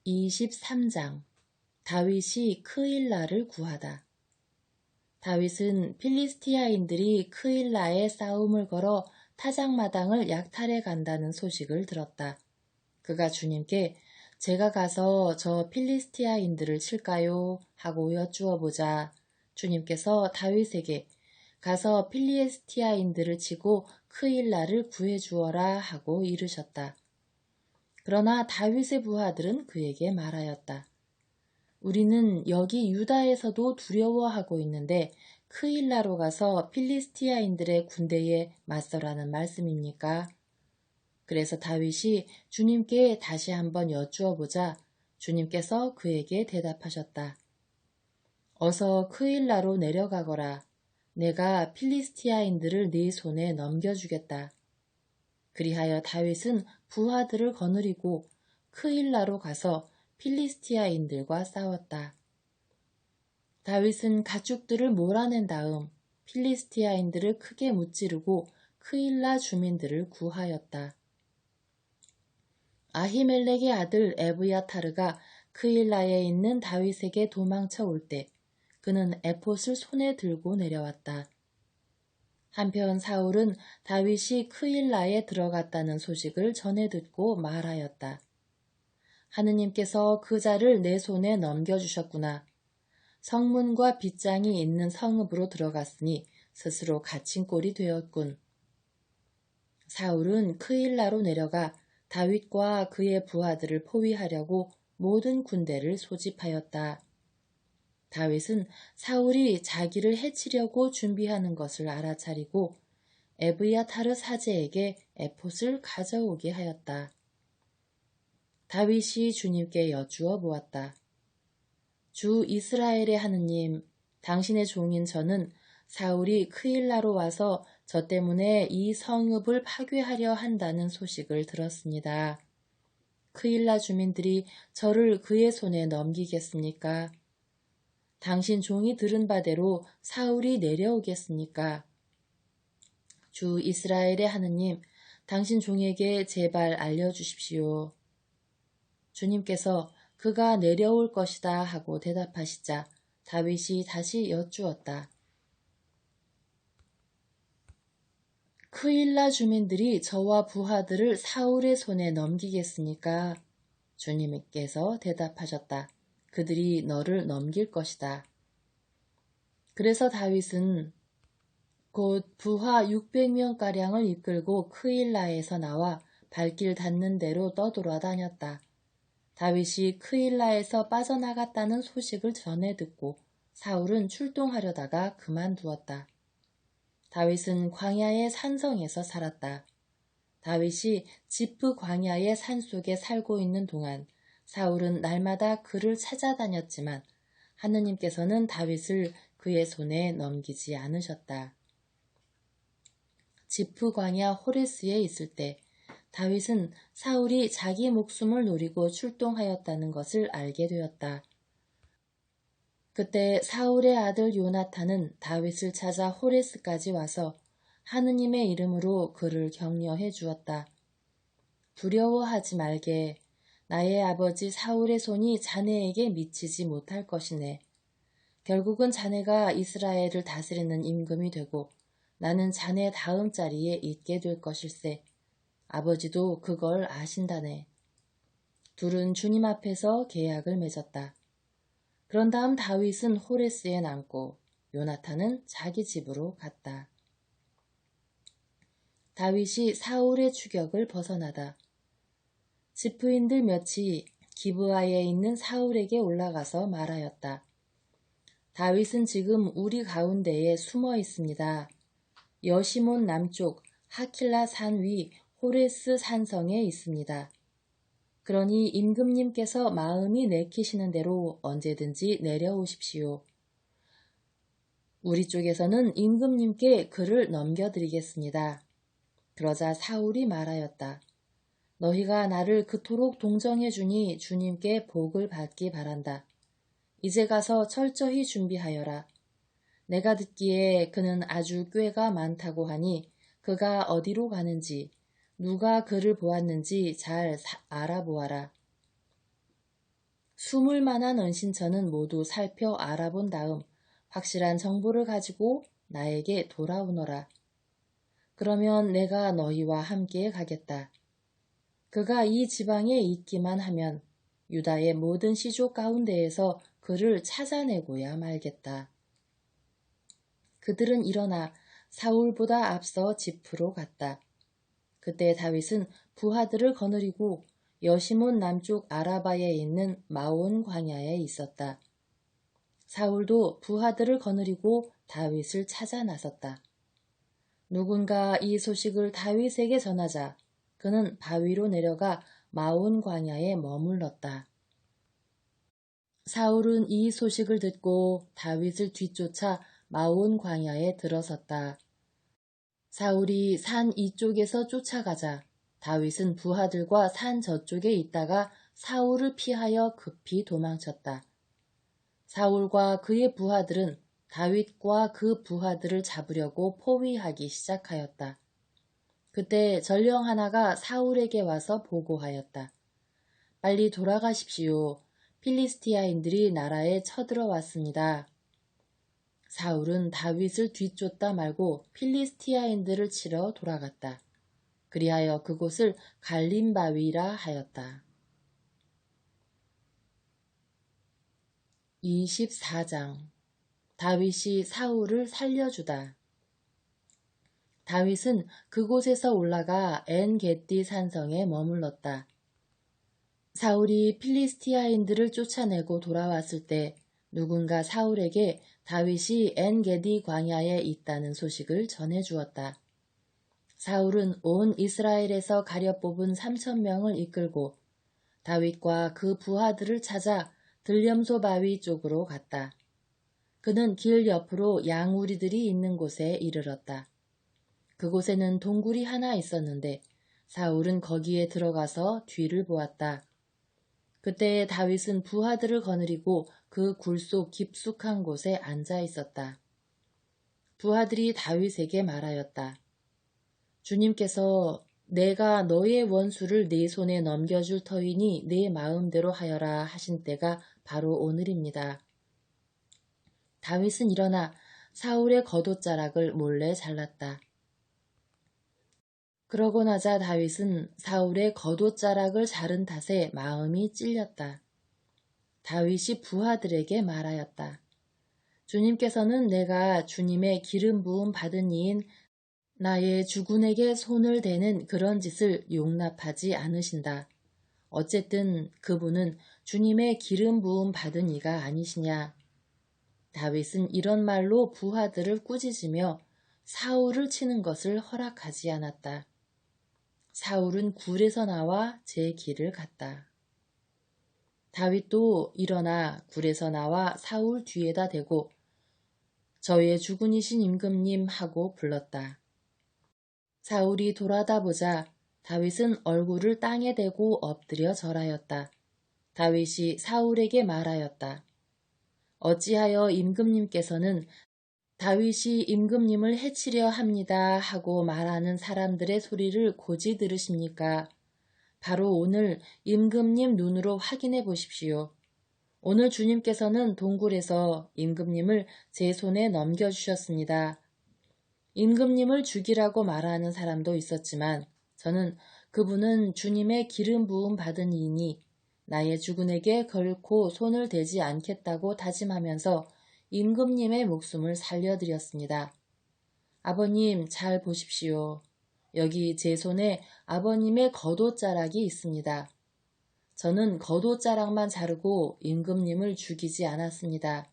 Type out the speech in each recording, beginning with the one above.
23장 다윗이 크일라를 구하다. 다윗은 필리스티아인들이 크일라에 싸움을 걸어 타작마당을 약탈해 간다는 소식을 들었다. 그가 주님께 제가 가서 저 필리스티아인들을 칠까요? 하고 여쭈어 보자 주님께서 다윗에게 가서 필리스티아인들을 치고 크일라를 구해주어라 하고 이르셨다. 그러나 다윗의 부하들은 그에게 말하였다. 우리는 여기 유다에서도 두려워하고 있는데 크일라로 가서 필리스티아인들의 군대에 맞서라는 말씀입니까? 그래서 다윗이 주님께 다시 한번 여쭈어 보자 주님께서 그에게 대답하셨다. 어서 크일라로 내려가거라. 내가 필리스티아인들을 네 손에 넘겨주겠다. 그리하여 다윗은 부하들을 거느리고 크일라로 가서 필리스티아인들과 싸웠다. 다윗은 가축들을 몰아낸 다음 필리스티아인들을 크게 무찌르고 크일라 주민들을 구하였다. 아히멜렉의 아들 에브야타르가 크일라에 있는 다윗에게 도망쳐 올 때 그는 에봇을 손에 들고 내려왔다. 한편 사울은 다윗이 크일라에 들어갔다는 소식을 전해 듣고 말하였다. 하느님께서 그 자를 내 손에 넘겨주셨구나. 성문과 빗장이 있는 성읍으로 들어갔으니 스스로 갇힌 꼴이 되었군. 사울은 크일라로 내려가 다윗과 그의 부하들을 포위하려고 모든 군대를 소집하였다. 다윗은 사울이 자기를 해치려고 준비하는 것을 알아차리고 에브야타르 사제에게 에봇을 가져오게 하였다. 다윗이 주님께 여쭈어 보았다. 주 이스라엘의 하느님, 당신의 종인 저는 사울이 크일라로 와서 저 때문에 이 성읍을 파괴하려 한다는 소식을 들었습니다. 크일라 주민들이 저를 그의 손에 넘기겠습니까? 당신 종이 들은 바대로 사울이 내려오겠습니까? 주 이스라엘의 하느님, 당신 종에게 제발 알려주십시오. 주님께서 그가 내려올 것이다 하고 대답하시자 다윗이 다시 여쭈었다. 크일라 주민들이 저와 부하들을 사울의 손에 넘기겠습니까? 주님께서 대답하셨다. 그들이 너를 넘길 것이다. 그래서 다윗은 곧 부하 600명가량을 이끌고 크일라에서 나와 발길 닿는 대로 떠돌아다녔다. 다윗이 크일라에서 빠져나갔다는 소식을 전해 듣고 사울은 출동하려다가 그만두었다. 다윗은 광야의 산성에서 살았다. 다윗이 지프 광야의 산속에 살고 있는 동안 사울은 날마다 그를 찾아다녔지만 하느님께서는 다윗을 그의 손에 넘기지 않으셨다. 지프 광야 호레스에 있을 때 다윗은 사울이 자기 목숨을 노리고 출동하였다는 것을 알게 되었다. 그때 사울의 아들 요나탄은 다윗을 찾아 호레스까지 와서 하느님의 이름으로 그를 격려해 주었다. 두려워하지 말게. 나의 아버지 사울의 손이 자네에게 미치지 못할 것이네. 결국은 자네가 이스라엘을 다스리는 임금이 되고 나는 자네 다음 자리에 있게 될 것일세. 아버지도 그걸 아신다네. 둘은 주님 앞에서 계약을 맺었다. 그런 다음 다윗은 호레스에 남고 요나탄은 자기 집으로 갔다. 다윗이 사울의 추격을 벗어나다. 지프인들 몇이 기브아에 있는 사울에게 올라가서 말하였다. 다윗은 지금 우리 가운데에 숨어 있습니다. 여시몬 남쪽 하킬라 산 위 호레스 산성에 있습니다. 그러니 임금님께서 마음이 내키시는 대로 언제든지 내려오십시오. 우리 쪽에서는 임금님께 그를 넘겨드리겠습니다. 그러자 사울이 말하였다. 너희가 나를 그토록 동정해 주니 주님께 복을 받기 바란다. 이제 가서 철저히 준비하여라. 내가 듣기에 그는 아주 꾀가 많다고 하니 그가 어디로 가는지 누가 그를 보았는지 잘 알아보아라. 숨을 만한 은신처는 모두 살펴 알아본 다음 확실한 정보를 가지고 나에게 돌아오너라. 그러면 내가 너희와 함께 가겠다. 그가 이 지방에 있기만 하면 유다의 모든 시족 가운데에서 그를 찾아내고야 말겠다. 그들은 일어나 사울보다 앞서 집으로 갔다. 그때 다윗은 부하들을 거느리고 여시몬 남쪽 아라바에 있는 마온 광야에 있었다. 사울도 부하들을 거느리고 다윗을 찾아 나섰다. 누군가 이 소식을 다윗에게 전하자 그는 바위로 내려가 마온 광야에 머물렀다. 사울은 이 소식을 듣고 다윗을 뒤쫓아 마온 광야에 들어섰다. 사울이 산 이쪽에서 쫓아가자 다윗은 부하들과 산 저쪽에 있다가 사울을 피하여 급히 도망쳤다. 사울과 그의 부하들은 다윗과 그 부하들을 잡으려고 포위하기 시작하였다. 그때 전령 하나가 사울에게 와서 보고하였다. 빨리 돌아가십시오. 필리스티아인들이 나라에 쳐들어왔습니다. 사울은 다윗을 뒤쫓다 말고 필리스티아인들을 치러 돌아갔다. 그리하여 그곳을 갈림바위라 하였다. 24장 다윗이 사울을 살려주다. 다윗은 그곳에서 올라가 엔게띠 산성에 머물렀다. 사울이 필리스티아인들을 쫓아내고 돌아왔을 때 누군가 사울에게 다윗이 엔게디 광야에 있다는 소식을 전해주었다. 사울은 온 이스라엘에서 가려 뽑은 3,000명을 이끌고 다윗과 그 부하들을 찾아 들렴소 바위 쪽으로 갔다. 그는 길 옆으로 양우리들이 있는 곳에 이르렀다. 그곳에는 동굴이 하나 있었는데 사울은 거기에 들어가서 뒤를 보았다. 그때 다윗은 부하들을 거느리고 그 굴속 깊숙한 곳에 앉아 있었다. 부하들이 다윗에게 말하였다. 주님께서 내가 너의 원수를 네 손에 넘겨줄 터이니 네 마음대로 하여라 하신 때가 바로 오늘입니다. 다윗은 일어나 사울의 겉옷자락을 몰래 잘랐다. 그러고 나자 다윗은 사울의 겉옷자락을 자른 탓에 마음이 찔렸다. 다윗이 부하들에게 말하였다. 주님께서는 내가 주님의 기름 부음 받은 이인 나의 주군에게 손을 대는 그런 짓을 용납하지 않으신다. 어쨌든 그분은 주님의 기름 부음 받은 이가 아니시냐. 다윗은 이런 말로 부하들을 꾸짖으며 사울을 치는 것을 허락하지 않았다. 사울은 굴에서 나와 제 길을 갔다. 다윗도 일어나 굴에서 나와 사울 뒤에다 대고 저의 주군이신 임금님 하고 불렀다. 사울이 돌아다 보자 다윗은 얼굴을 땅에 대고 엎드려 절하였다. 다윗이 사울에게 말하였다. 어찌하여 임금님께서는 다윗이 임금님을 해치려 합니다 하고 말하는 사람들의 소리를 고지 들으십니까? 바로 오늘 임금님 눈으로 확인해 보십시오. 오늘 주님께서는 동굴에서 임금님을 제 손에 넘겨주셨습니다. 임금님을 죽이라고 말하는 사람도 있었지만 저는 그분은 주님의 기름 부음 받은 이니 나의 주군에게 결코 손을 대지 않겠다고 다짐하면서 임금님의 목숨을 살려드렸습니다. 아버님 잘 보십시오. 여기 제 손에 아버님의 겉옷자락이 있습니다. 저는 겉옷자락만 자르고 임금님을 죽이지 않았습니다.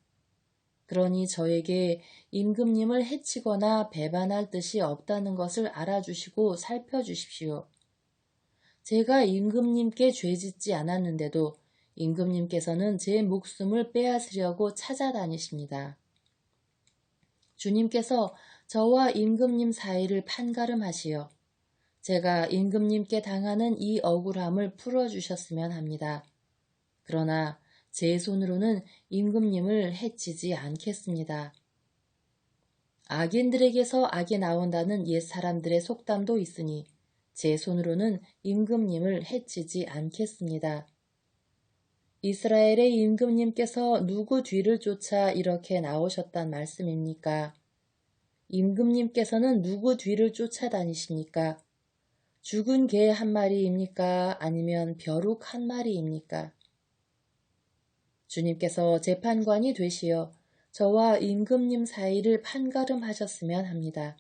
그러니 저에게 임금님을 해치거나 배반할 뜻이 없다는 것을 알아주시고 살펴주십시오. 제가 임금님께 죄짓지 않았는데도 임금님께서는 제 목숨을 빼앗으려고 찾아다니십니다. 주님께서 저와 임금님 사이를 판가름하시어 제가 임금님께 당하는 이 억울함을 풀어주셨으면 합니다. 그러나 제 손으로는 임금님을 해치지 않겠습니다. 악인들에게서 악이 나온다는 옛사람들의 속담도 있으니 제 손으로는 임금님을 해치지 않겠습니다. 이스라엘의 임금님께서 누구 뒤를 쫓아 이렇게 나오셨단 말씀입니까? 임금님께서는 누구 뒤를 쫓아다니십니까? 죽은 개 한 마리입니까? 아니면 벼룩 한 마리입니까? 주님께서 재판관이 되시어 저와 임금님 사이를 판가름하셨으면 합니다.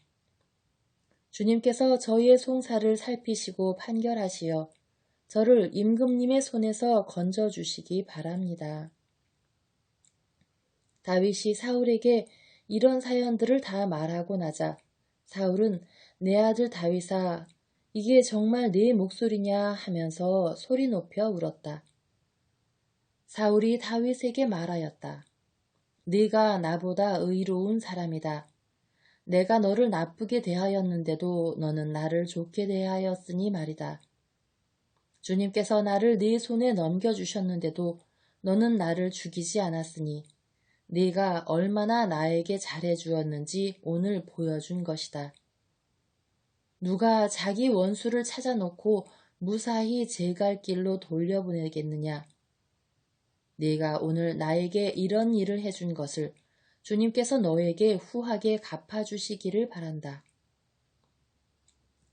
주님께서 저희의 송사를 살피시고 판결하시어 저를 임금님의 손에서 건져주시기 바랍니다. 다윗이 사울에게 이런 사연들을 다 말하고 나자 사울은 내 아들 다윗아, 이게 정말 네 목소리냐 하면서 소리 높여 울었다. 사울이 다윗에게 말하였다. 네가 나보다 의로운 사람이다. 내가 너를 나쁘게 대하였는데도 너는 나를 좋게 대하였으니 말이다. 주님께서 나를 네 손에 넘겨주셨는데도 너는 나를 죽이지 않았으니 네가 얼마나 나에게 잘해주었는지 오늘 보여준 것이다. 누가 자기 원수를 찾아놓고 무사히 제 갈 길로 돌려보내겠느냐. 네가 오늘 나에게 이런 일을 해준 것을 주님께서 너에게 후하게 갚아주시기를 바란다.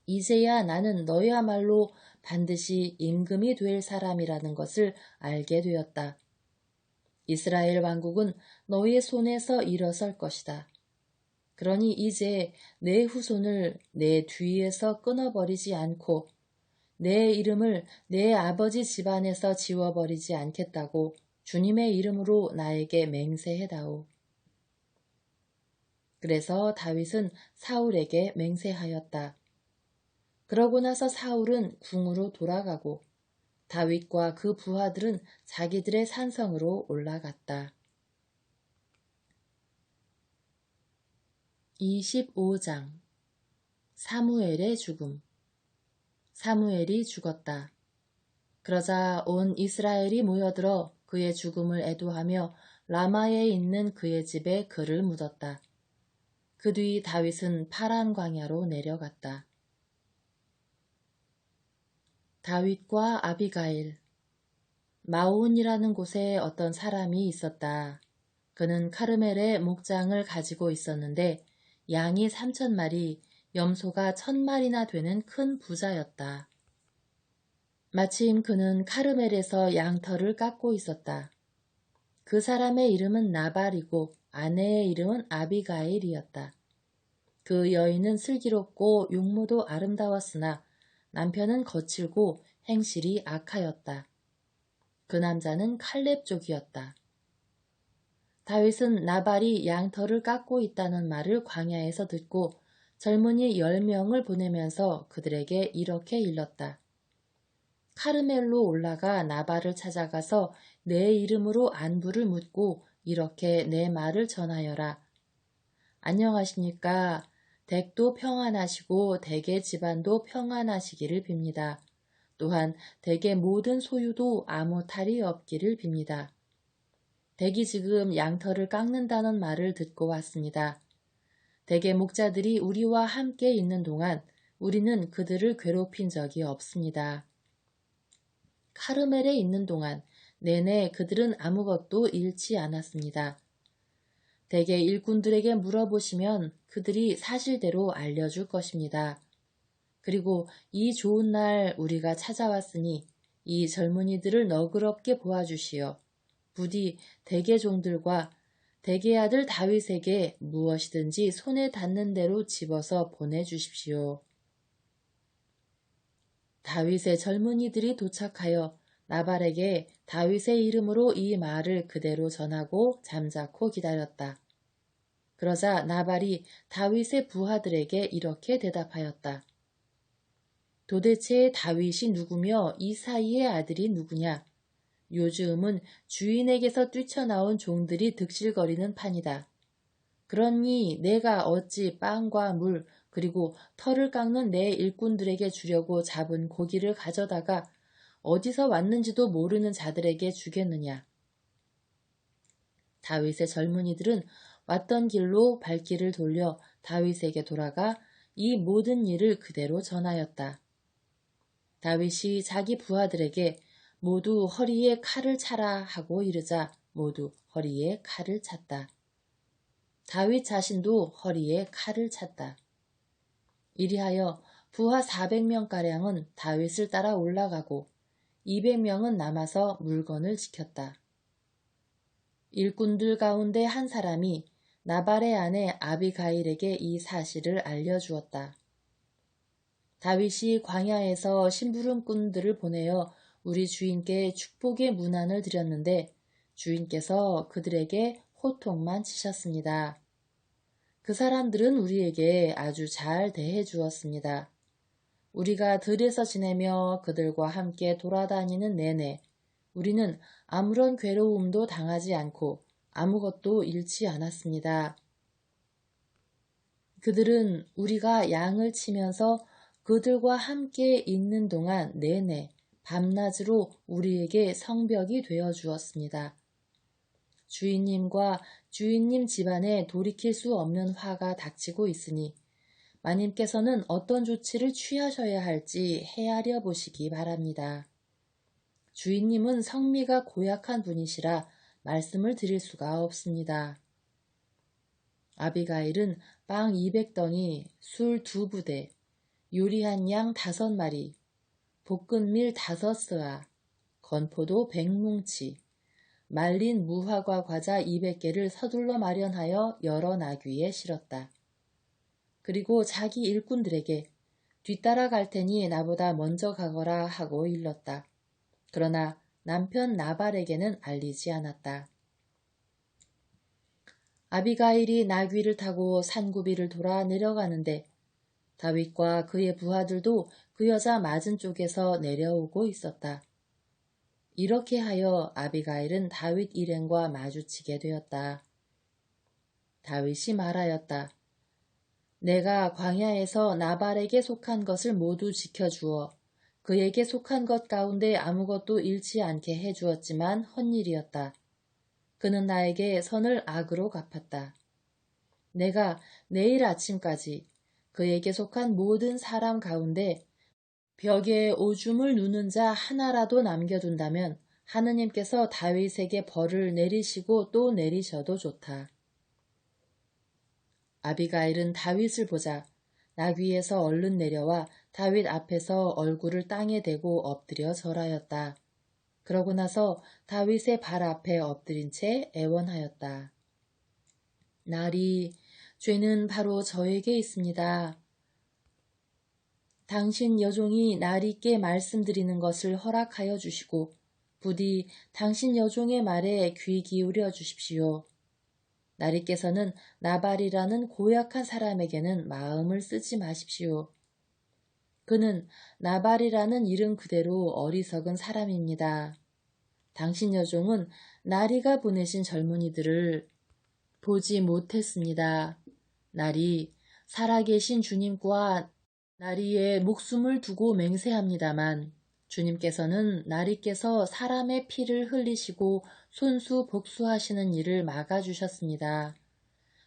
이제야 나는 너야말로 반드시 임금이 될 사람이라는 것을 알게 되었다. 이스라엘 왕국은 너의 손에서 일어설 것이다. 그러니 이제 내 후손을 내 뒤에서 끊어버리지 않고 내 이름을 내 아버지 집안에서 지워버리지 않겠다고 주님의 이름으로 나에게 맹세해다오. 그래서 다윗은 사울에게 맹세하였다. 그러고 나서 사울은 궁으로 돌아가고 다윗과 그 부하들은 자기들의 산성으로 올라갔다. 25장 사무엘의 죽음. 사무엘이 죽었다. 그러자 온 이스라엘이 모여들어 그의 죽음을 애도하며 라마에 있는 그의 집에 그를 묻었다. 그 뒤 다윗은 파란 광야로 내려갔다. 다윗과 아비가일. 마온이라는 곳에 어떤 사람이 있었다. 그는 카르멜의 목장을 가지고 있었는데 양이 3,000마리, 염소가 1,000마리나 되는 큰 부자였다. 마침 그는 카르멜에서 양털을 깎고 있었다. 그 사람의 이름은 나발이고 아내의 이름은 아비가일이었다. 그 여인은 슬기롭고 용모도 아름다웠으나 남편은 거칠고 행실이 악하였다. 그 남자는 칼렙 족이었다. 다윗은 나발이 양털을 깎고 있다는 말을 광야에서 듣고 젊은이 10명을 보내면서 그들에게 이렇게 일렀다. 카르멜로 올라가 나발을 찾아가서 내 이름으로 안부를 묻고 이렇게 내 말을 전하여라. 안녕하십니까. 댁도 평안하시고 댁의 집안도 평안하시기를 빕니다. 또한 댁의 모든 소유도 아무 탈이 없기를 빕니다. 댁이 지금 양털을 깎는다는 말을 듣고 왔습니다. 댁의 목자들이 우리와 함께 있는 동안 우리는 그들을 괴롭힌 적이 없습니다. 카르멜에 있는 동안 내내 그들은 아무것도 잃지 않았습니다. 댁의 일꾼들에게 물어보시면 그들이 사실대로 알려줄 것입니다. 그리고 이 좋은 날 우리가 찾아왔으니 이 젊은이들을 너그럽게 보아주시어 부디 댁의 종들과 댁의 아들 다윗에게 무엇이든지 손에 닿는 대로 집어서 보내주십시오. 다윗의 젊은이들이 도착하여 나발에게 다윗의 이름으로 이 말을 그대로 전하고 잠자코 기다렸다. 그러자 나발이 다윗의 부하들에게 이렇게 대답하였다. 도대체 다윗이 누구며 이사이의 아들이 누구냐? 요즘은 주인에게서 뛰쳐나온 종들이 득실거리는 판이다. 그러니 내가 어찌 빵과 물 그리고 털을 깎는 내 일꾼들에게 주려고 잡은 고기를 가져다가 어디서 왔는지도 모르는 자들에게 주겠느냐. 다윗의 젊은이들은 왔던 길로 발길을 돌려 다윗에게 돌아가 이 모든 일을 그대로 전하였다. 다윗이 자기 부하들에게 모두 허리에 칼을 차라 하고 이르자 모두 허리에 칼을 찼다. 다윗 자신도 허리에 칼을 찼다. 이리하여 부하 400명가량은 다윗을 따라 올라가고 200명은 남아서 물건을 지켰다. 일꾼들 가운데 한 사람이 나발의 아내 아비가일에게 이 사실을 알려주었다. 다윗이 광야에서 심부름꾼들을 보내어 우리 주인께 축복의 문안을 드렸는데 주인께서 그들에게 호통만 치셨습니다. 그 사람들은 우리에게 아주 잘 대해 주었습니다. 우리가 들에서 지내며 그들과 함께 돌아다니는 내내 우리는 아무런 괴로움도 당하지 않고 아무것도 잃지 않았습니다. 그들은 우리가 양을 치면서 그들과 함께 있는 동안 내내 밤낮으로 우리에게 성벽이 되어 주었습니다. 주인님과 주인님 집안에 돌이킬 수 없는 화가 닥치고 있으니 마님께서는 어떤 조치를 취하셔야 할지 헤아려 보시기 바랍니다. 주인님은 성미가 고약한 분이시라 말씀을 드릴 수가 없습니다. 아비가일은 빵 200덩이, 술 2부대, 요리한 양 5마리, 볶은 밀 5스아, 건포도 100뭉치, 말린 무화과 과자 200개를 서둘러 마련하여 여러 나귀에 실었다. 그리고 자기 일꾼들에게 뒤따라 갈 테니 나보다 먼저 가거라 하고 일렀다. 그러나 남편 나발에게는 알리지 않았다. 아비가일이 나귀를 타고 산구비를 돌아 내려가는데 다윗과 그의 부하들도 그 여자 맞은 쪽에서 내려오고 있었다. 이렇게 하여 아비가일은 다윗 일행과 마주치게 되었다. 다윗이 말하였다. 내가 광야에서 나발에게 속한 것을 모두 지켜주어 그에게 속한 것 가운데 아무것도 잃지 않게 해주었지만 헛일이었다. 그는 나에게 선을 악으로 갚았다. 내가 내일 아침까지 그에게 속한 모든 사람 가운데 벽에 오줌을 누는 자 하나라도 남겨둔다면 하느님께서 다윗에게 벌을 내리시고 또 내리셔도 좋다. 아비가일은 다윗을 보자 나귀에서 얼른 내려와 다윗 앞에서 얼굴을 땅에 대고 엎드려 절하였다. 그러고 나서 다윗의 발 앞에 엎드린 채 애원하였다. 나리, 죄는 바로 저에게 있습니다. 당신 여종이 나리께 말씀드리는 것을 허락하여 주시고 부디 당신 여종의 말에 귀 기울여 주십시오. 나리께서는 나발이라는 고약한 사람에게는 마음을 쓰지 마십시오. 그는 나발이라는 이름 그대로 어리석은 사람입니다. 당신 여종은 나리가 보내신 젊은이들을 보지 못했습니다. 나리, 살아계신 주님과 나리의 목숨을 두고 맹세합니다만 주님께서는 나리께서 사람의 피를 흘리시고 손수 복수하시는 일을 막아주셨습니다.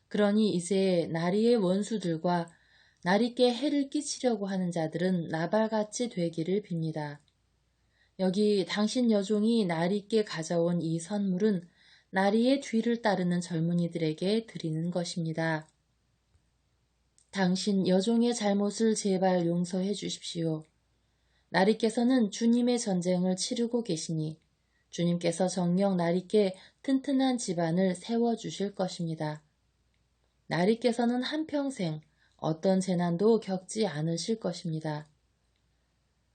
그러니 이제 나리의 원수들과 나리께 해를 끼치려고 하는 자들은 나발같이 되기를 빕니다. 여기 당신 여종이 나리께 가져온 이 선물은 나리의 뒤를 따르는 젊은이들에게 드리는 것입니다. 당신 여종의 잘못을 제발 용서해 주십시오. 나리께서는 주님의 전쟁을 치르고 계시니 주님께서 정녕 나리께 튼튼한 집안을 세워주실 것입니다. 나리께서는 한평생 어떤 재난도 겪지 않으실 것입니다.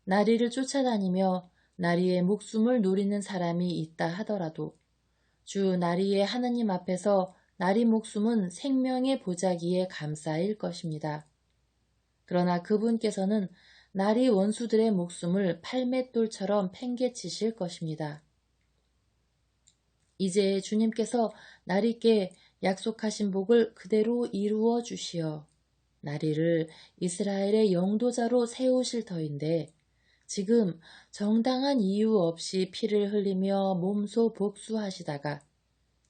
나리를 쫓아다니며 나리의 목숨을 노리는 사람이 있다 하더라도 주 나리의 하느님 앞에서 나리 목숨은 생명의 보자기에 감싸일 것입니다. 그러나 그분께서는 나리 원수들의 목숨을 팔맷돌처럼 팽개치실 것입니다. 이제 주님께서 나리께 약속하신 복을 그대로 이루어 주시어 나리를 이스라엘의 영도자로 세우실 터인데 지금 정당한 이유 없이 피를 흘리며 몸소 복수하시다가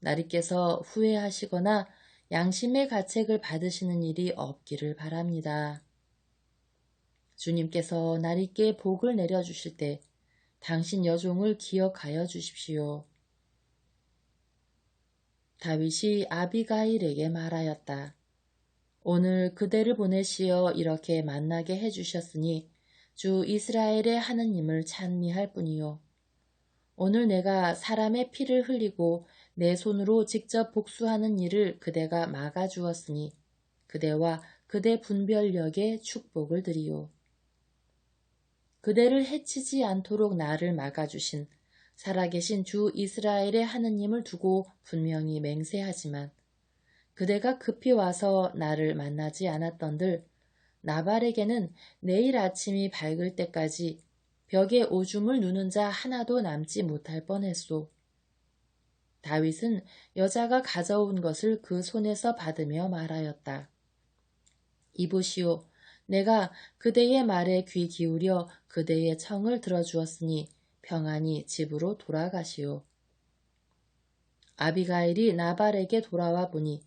나리께서 후회하시거나 양심의 가책을 받으시는 일이 없기를 바랍니다. 주님께서 나리께 복을 내려주실 때 당신 여종을 기억하여 주십시오. 다윗이 아비가일에게 말하였다. 오늘 그대를 보내시어 이렇게 만나게 해주셨으니 주 이스라엘의 하느님을 찬미할 뿐이요. 오늘 내가 사람의 피를 흘리고 내 손으로 직접 복수하는 일을 그대가 막아주었으니 그대와 그대 분별력에 축복을 드리요. 그대를 해치지 않도록 나를 막아주신 살아계신 주 이스라엘의 하느님을 두고 분명히 맹세하지만 그대가 급히 와서 나를 만나지 않았던들 나발에게는 내일 아침이 밝을 때까지 벽에 오줌을 누는 자 하나도 남지 못할 뻔했소. 다윗은 여자가 가져온 것을 그 손에서 받으며 말하였다. 이보시오. 내가 그대의 말에 귀 기울여 그대의 청을 들어주었으니 평안히 집으로 돌아가시오. 아비가일이 나발에게 돌아와 보니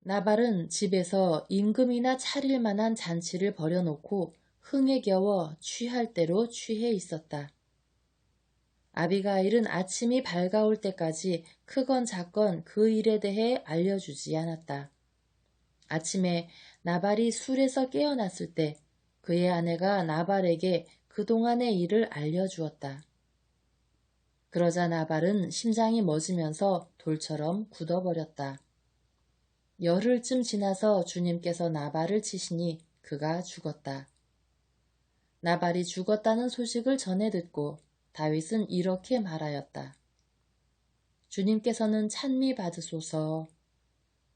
나발은 집에서 임금이나 차릴 만한 잔치를 벌여놓고 흥에 겨워 취할 대로 취해 있었다. 아비가일은 아침이 밝아올 때까지 크건 작건 그 일에 대해 알려주지 않았다. 아침에 나발이 술에서 깨어났을 때 그의 아내가 나발에게 그동안의 일을 알려주었다. 그러자 나발은 심장이 멎으면서 돌처럼 굳어버렸다. 열흘쯤 지나서 주님께서 나발을 치시니 그가 죽었다. 나발이 죽었다는 소식을 전해 듣고 다윗은 이렇게 말하였다. 주님께서는 찬미 받으소서.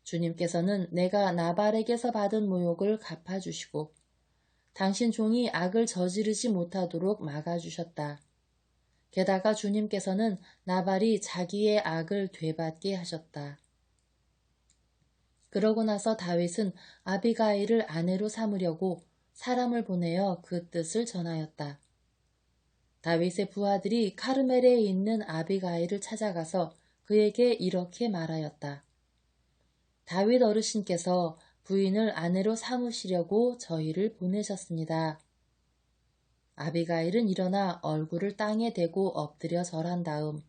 주님께서는 내가 나발에게서 받은 모욕을 갚아주시고 당신 종이 악을 저지르지 못하도록 막아주셨다. 게다가 주님께서는 나발이 자기의 악을 되받게 하셨다. 그러고 나서 다윗은 아비가일을 아내로 삼으려고 사람을 보내어 그 뜻을 전하였다. 다윗의 부하들이 카르멜에 있는 아비가일을 찾아가서 그에게 이렇게 말하였다. 다윗 어르신께서 부인을 아내로 삼으시려고 저희를 보내셨습니다. 아비가일은 일어나 얼굴을 땅에 대고 엎드려 절한 다음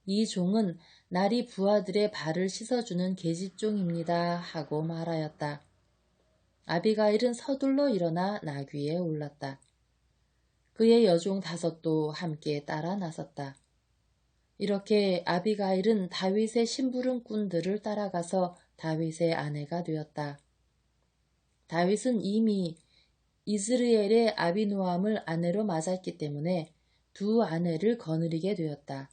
이 종은 날이 부하들의 발을 씻어주는 계집종입니다 하고 말하였다. 아비가일은 서둘러 일어나 나귀에 올랐다. 그의 여종 5도 함께 따라 나섰다. 이렇게 아비가일은 다윗의 심부름꾼들을 따라가서 다윗의 아내가 되었다. 다윗은 이미 이스라엘의 아비노함을 아내로 맞았기 때문에 두 아내를 거느리게 되었다.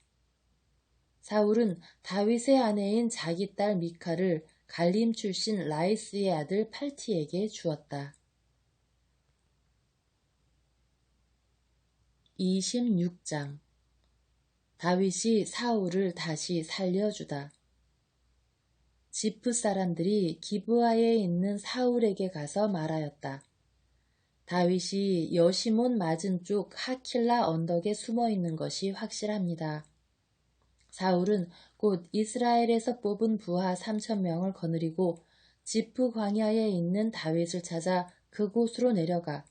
사울은 다윗의 아내인 자기 딸 미카를 갈림 출신 라이스의 아들 팔티에게 주었다. 26장 다윗이 사울을 다시 살려주다. 지프 사람들이 기브아에 있는 사울에게 가서 말하였다. 다윗이 여시몬 맞은쪽 하킬라 언덕에 숨어 있는 것이 확실합니다. 사울은 곧 이스라엘에서 뽑은 부하 3,000명을 거느리고 지프 광야에 있는 다윗을 찾아 그곳으로 내려가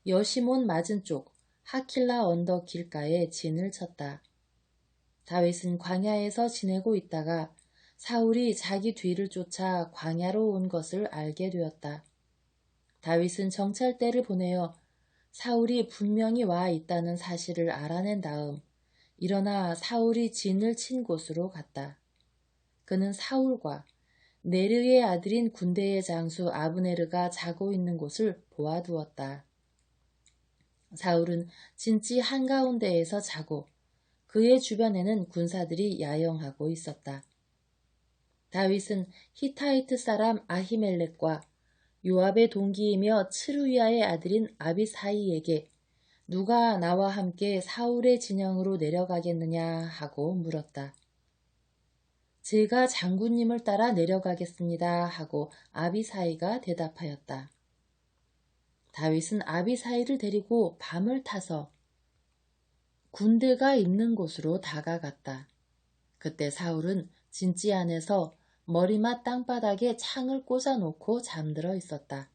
여시몬 맞은쪽 하킬라 언덕 길가에 진을 쳤다. 다윗은 광야에서 지내고 있다가 사울이 자기 뒤를 쫓아 광야로 온 것을 알게 되었다. 다윗은 정찰대를 보내어 사울이 분명히 와 있다는 사실을 알아낸 다음 일어나 사울이 진을 친 곳으로 갔다. 그는 사울과 네르의 아들인 군대의 장수 아브네르가 자고 있는 곳을 보아두었다. 사울은 진지 한가운데에서 자고 그의 주변에는 군사들이 야영하고 있었다. 다윗은 히타이트 사람 아히멜렉과 요압의 동기이며 츠루야의 아들인 아비사이에게 누가 나와 함께 사울의 진영으로 내려가겠느냐 하고 물었다. 제가 장군님을 따라 내려가겠습니다 하고 아비사이가 대답하였다. 다윗은 아비사이를 데리고 밤을 타서 군대가 있는 곳으로 다가갔다. 그때 사울은 진지 안에서 머리맡 땅바닥에 창을 꽂아놓고 잠들어 있었다.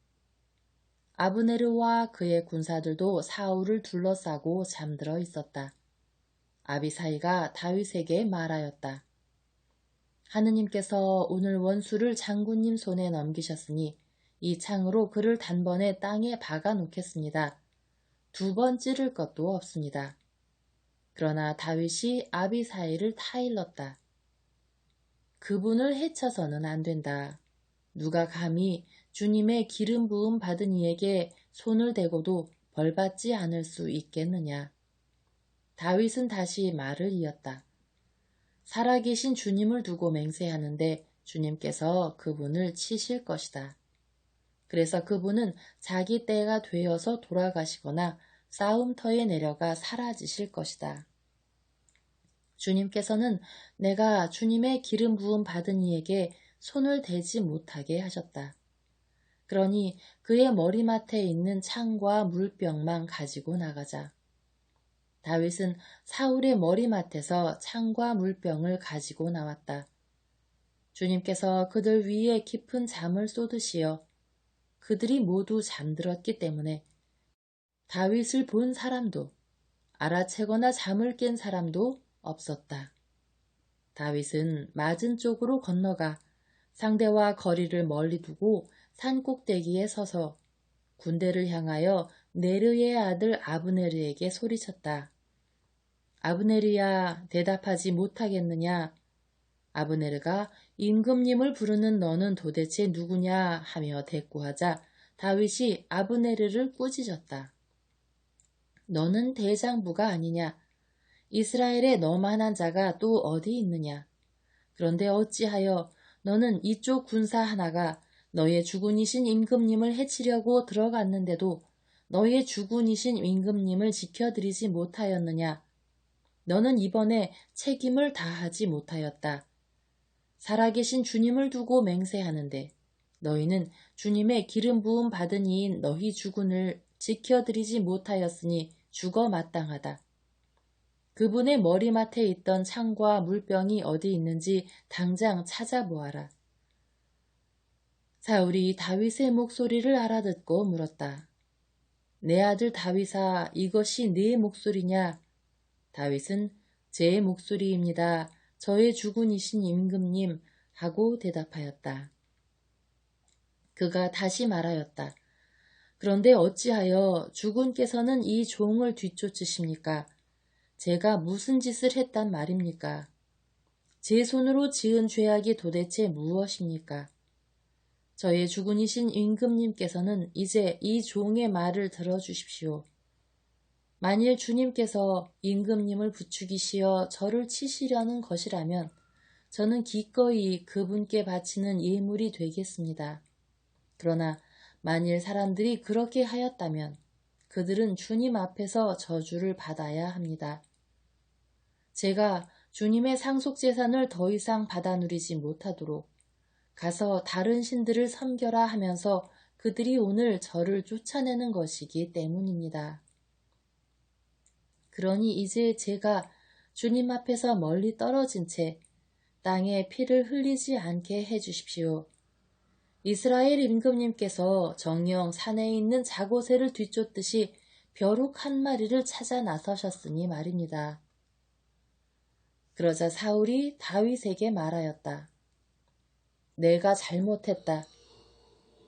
아브네르와 그의 군사들도 사울을 둘러싸고 잠들어 있었다. 아비사이가 다윗에게 말하였다. 하느님께서 오늘 원수를 장군님 손에 넘기셨으니 이 창으로 그를 단번에 땅에 박아 놓겠습니다. 2번 찌를 것도 없습니다. 그러나 다윗이 아비사이를 타일렀다. 그분을 해쳐서는 안 된다. 누가 감히 주님의 기름 부음 받은 이에게 손을 대고도 벌받지 않을 수 있겠느냐. 다윗은 다시 말을 이었다. 살아계신 주님을 두고 맹세하는데 주님께서 그분을 치실 것이다. 그래서 그분은 자기 때가 되어서 돌아가시거나 싸움터에 내려가 사라지실 것이다. 주님께서는 내가 주님의 기름 부음 받은 이에게 손을 대지 못하게 하셨다. 그러니 그의 머리맡에 있는 창과 물병만 가지고 나가자. 다윗은 사울의 머리맡에서 창과 물병을 가지고 나왔다. 주님께서 그들 위에 깊은 잠을 쏟으시어 그들이 모두 잠들었기 때문에 다윗을 본 사람도 알아채거나 잠을 깬 사람도 없었다. 다윗은 맞은 쪽으로 건너가 상대와 거리를 멀리 두고 산 꼭대기에 서서 군대를 향하여 네르의 아들 아브네르에게 소리쳤다. 아브네르야, 대답하지 못하겠느냐? 아브네르가 임금님을 부르는 너는 도대체 누구냐 하며 대꾸하자 다윗이 아브네르를 꾸짖었다. 너는 대장부가 아니냐? 이스라엘에 너만한 자가 또 어디 있느냐? 그런데 어찌하여 너는 이쪽 군사 하나가 너의 주군이신 임금님을 해치려고 들어갔는데도 너의 주군이신 임금님을 지켜드리지 못하였느냐? 너는 이번에 책임을 다하지 못하였다. 살아계신 주님을 두고 맹세하는데 너희는 주님의 기름 부음 받은 이인 너희 주군을 지켜드리지 못하였으니 죽어 마땅하다. 그분의 머리맡에 있던 창과 물병이 어디 있는지 당장 찾아보아라. 사울이 다윗의 목소리를 알아듣고 물었다. 내 아들 다윗아, 이것이 네 목소리냐? 다윗은 제 목소리입니다. 저의 주군이신 임금님 하고 대답하였다. 그가 다시 말하였다. 그런데 어찌하여 주군께서는 이 종을 뒤쫓으십니까? 제가 무슨 짓을 했단 말입니까? 제 손으로 지은 죄악이 도대체 무엇입니까? 저의 주군이신 임금님께서는 이제 이 종의 말을 들어주십시오. 만일 주님께서 임금님을 부추기시어 저를 치시려는 것이라면 저는 기꺼이 그분께 바치는 예물이 되겠습니다. 그러나 만일 사람들이 그렇게 하였다면 그들은 주님 앞에서 저주를 받아야 합니다. 제가 주님의 상속재산을 더 이상 받아 누리지 못하도록 가서 다른 신들을 섬겨라 하면서 그들이 오늘 저를 쫓아내는 것이기 때문입니다. 그러니 이제 제가 주님 앞에서 멀리 떨어진 채 땅에 피를 흘리지 않게 해주십시오. 이스라엘 임금님께서 정령 산에 있는 자고새를 뒤쫓듯이 벼룩 한 마리를 찾아 나서셨으니 말입니다. 그러자 사울이 다윗에게 말하였다. 내가 잘못했다.